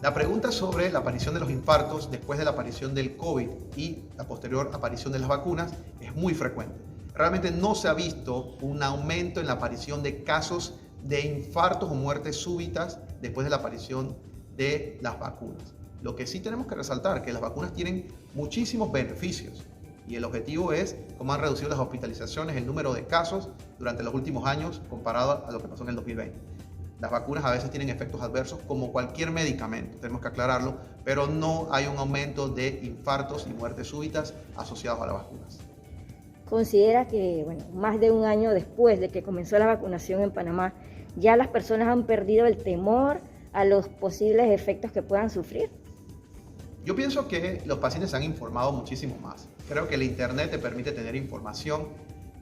La pregunta sobre la aparición de los infartos después de la aparición del COVID y la posterior aparición de las vacunas es muy frecuente. Realmente no se ha visto un aumento en la aparición de casos de infartos o muertes súbitas después de la aparición de las vacunas. Lo que sí tenemos que resaltar es que las vacunas tienen muchísimos beneficios y el objetivo es cómo han reducido las hospitalizaciones, el número de casos durante los últimos años comparado a lo que pasó en el 2020. Las vacunas a veces tienen efectos adversos como cualquier medicamento, tenemos que aclararlo, pero no hay un aumento de infartos y muertes súbitas asociados a las vacunas. Considera que, más de un año después de que comenzó la vacunación en Panamá, ya las personas han perdido el temor a los posibles efectos que puedan sufrir. Yo pienso que los pacientes se han informado muchísimo más. Creo que el Internet te permite tener información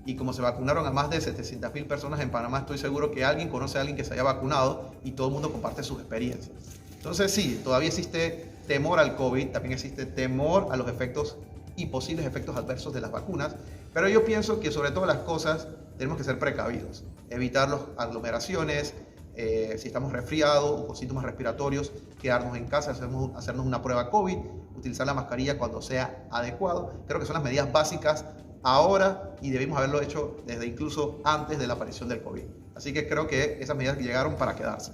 y como se vacunaron a más de 700.000 personas en Panamá, estoy seguro que alguien conoce a alguien que se haya vacunado y todo el mundo comparte sus experiencias. Entonces sí, todavía existe temor al COVID, también existe temor a los efectos y posibles efectos adversos de las vacunas, pero yo pienso que sobre todas las cosas tenemos que ser precavidos, evitar las aglomeraciones, si estamos resfriados o con síntomas respiratorios, quedarnos en casa, hacernos una prueba COVID, utilizar la mascarilla cuando sea adecuado. Creo que son las medidas básicas ahora y debimos haberlo hecho desde incluso antes de la aparición del COVID. Así que creo que esas medidas llegaron para quedarse.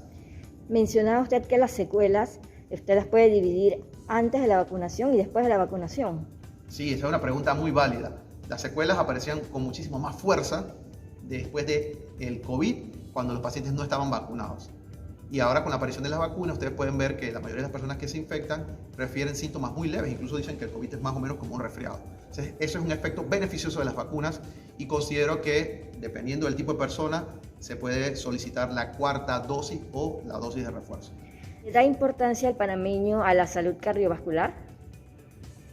Mencionaba usted que las secuelas usted las puede dividir antes de la vacunación y después de la vacunación. Sí, esa es una pregunta muy válida. Las secuelas aparecían con muchísimo más fuerza después del COVID, cuando los pacientes no estaban vacunados. Y ahora con la aparición de las vacunas, ustedes pueden ver que la mayoría de las personas que se infectan refieren síntomas muy leves, incluso dicen que el COVID es más o menos como un resfriado. Entonces, eso es un efecto beneficioso de las vacunas y considero que, dependiendo del tipo de persona, se puede solicitar la cuarta dosis o la dosis de refuerzo. ¿Le da importancia el panameño a la salud cardiovascular?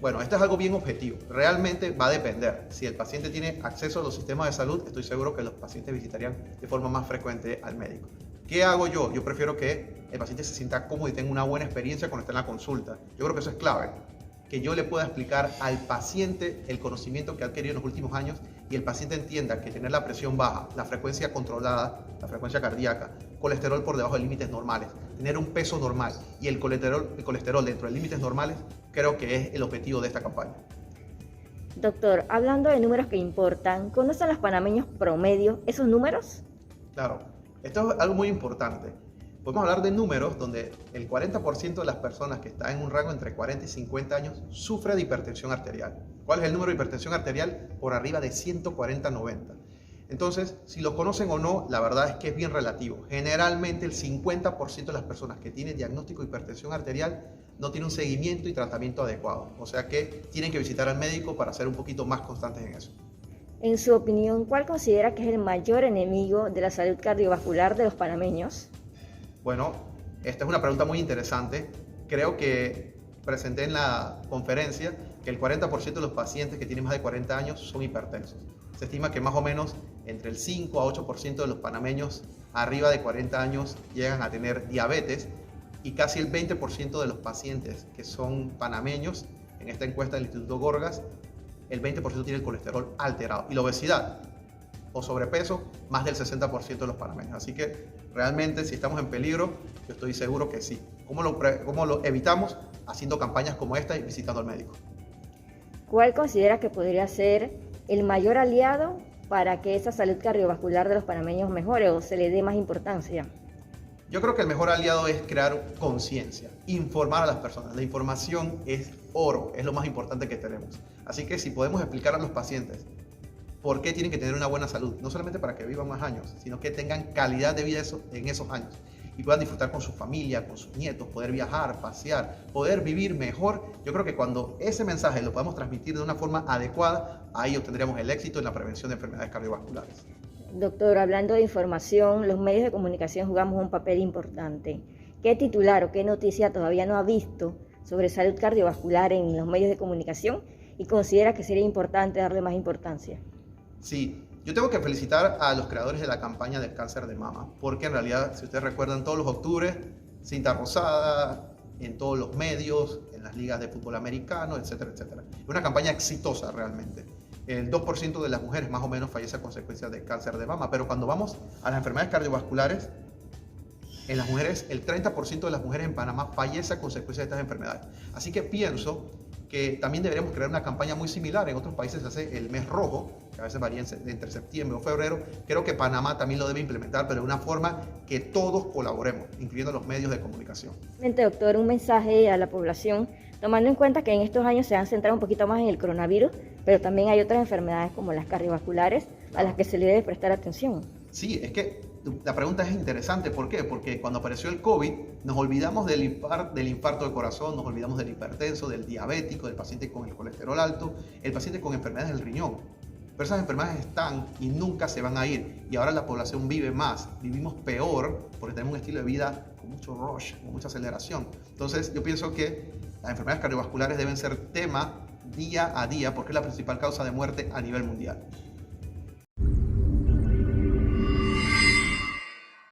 Bueno, esto es algo bien objetivo. Realmente va a depender. Si el paciente tiene acceso a los sistemas de salud, estoy seguro que los pacientes visitarían de forma más frecuente al médico. ¿Qué hago yo? Yo prefiero que el paciente se sienta cómodo y tenga una buena experiencia cuando está en la consulta. Yo creo que eso es clave. Que yo le pueda explicar al paciente el conocimiento que ha adquirido en los últimos años y el paciente entienda que tener la presión baja, la frecuencia controlada, la frecuencia cardíaca, colesterol por debajo de límites normales, tener un peso normal y el colesterol dentro de límites normales, creo que es el objetivo de esta campaña. Doctor, hablando de números que importan, ¿conocen los panameños promedio esos números? Claro, esto es algo muy importante. Podemos hablar de números donde el 40% de las personas que están en un rango entre 40 y 50 años sufre de hipertensión arterial. ¿Cuál es el número de hipertensión arterial? Por arriba de 140/90. Entonces, si lo conocen o no, la verdad es que es bien relativo. Generalmente el 50% de las personas que tienen diagnóstico de hipertensión arterial no tienen un seguimiento y tratamiento adecuado. O sea que tienen que visitar al médico para ser un poquito más constantes en eso. En su opinión, ¿cuál considera que es el mayor enemigo de la salud cardiovascular de los panameños? Bueno, esta es una pregunta muy interesante. Creo que presenté en la conferencia que el 40% de los pacientes que tienen más de 40 años son hipertensos. Se estima que más o menos entre el 5 a 8% de los panameños arriba de 40 años llegan a tener diabetes y casi el 20% de los pacientes que son panameños, en esta encuesta del Instituto Gorgas, el 20% tiene el colesterol alterado. Y la obesidad o sobrepeso, más del 60% de los panameños. Así que realmente si estamos en peligro, yo estoy seguro que sí. ¿Cómo lo evitamos? Haciendo campañas como esta y visitando al médico. ¿Cuál considera que podría ser el mayor aliado para que esa salud cardiovascular de los panameños mejore o se le dé más importancia? Yo creo que el mejor aliado es crear conciencia, informar a las personas. La información es oro, es lo más importante que tenemos. Así que si podemos explicar a los pacientes por qué tienen que tener una buena salud, no solamente para que vivan más años, sino que tengan calidad de vida en esos años y puedan disfrutar con su familia, con sus nietos, poder viajar, pasear, poder vivir mejor. Yo creo que cuando ese mensaje lo podamos transmitir de una forma adecuada, ahí obtendremos el éxito en la prevención de enfermedades cardiovasculares. Doctor, hablando de información, los medios de comunicación jugamos un papel importante. ¿Qué titular o qué noticia todavía no ha visto sobre salud cardiovascular en los medios de comunicación y considera que sería importante darle más importancia? Sí, yo tengo que felicitar a los creadores de la campaña del cáncer de mama, porque en realidad, si ustedes recuerdan, todos los octubres, cinta rosada, en todos los medios, en las ligas de fútbol americano, etcétera, etcétera. Es una campaña exitosa realmente. El 2% de las mujeres más o menos fallece a consecuencia de cáncer de mama, pero cuando vamos a las enfermedades cardiovasculares, En las mujeres, el 30% de las mujeres en Panamá fallece a consecuencia de estas enfermedades. Así que pienso que también deberíamos crear una campaña muy similar. En otros países se hace el mes rojo, que a veces varía entre septiembre o febrero. Creo que Panamá también lo debe implementar, pero de una forma que todos colaboremos, incluyendo los medios de comunicación. Doctor, un mensaje a la población, tomando en cuenta que en estos años se han centrado un poquito más en el coronavirus, pero también hay otras enfermedades como las cardiovasculares a las que se le debe prestar atención. Sí, es que la pregunta es interesante. ¿Por qué? Porque cuando apareció el COVID, nos olvidamos del infarto de corazón, nos olvidamos del hipertenso, del diabético, del paciente con el colesterol alto, el paciente con enfermedades del riñón. Pero esas enfermedades están y nunca se van a ir. Y ahora la población vive más, vivimos peor porque tenemos un estilo de vida con mucho rush, con mucha aceleración. Entonces yo pienso que las enfermedades cardiovasculares deben ser tema día a día porque es la principal causa de muerte a nivel mundial.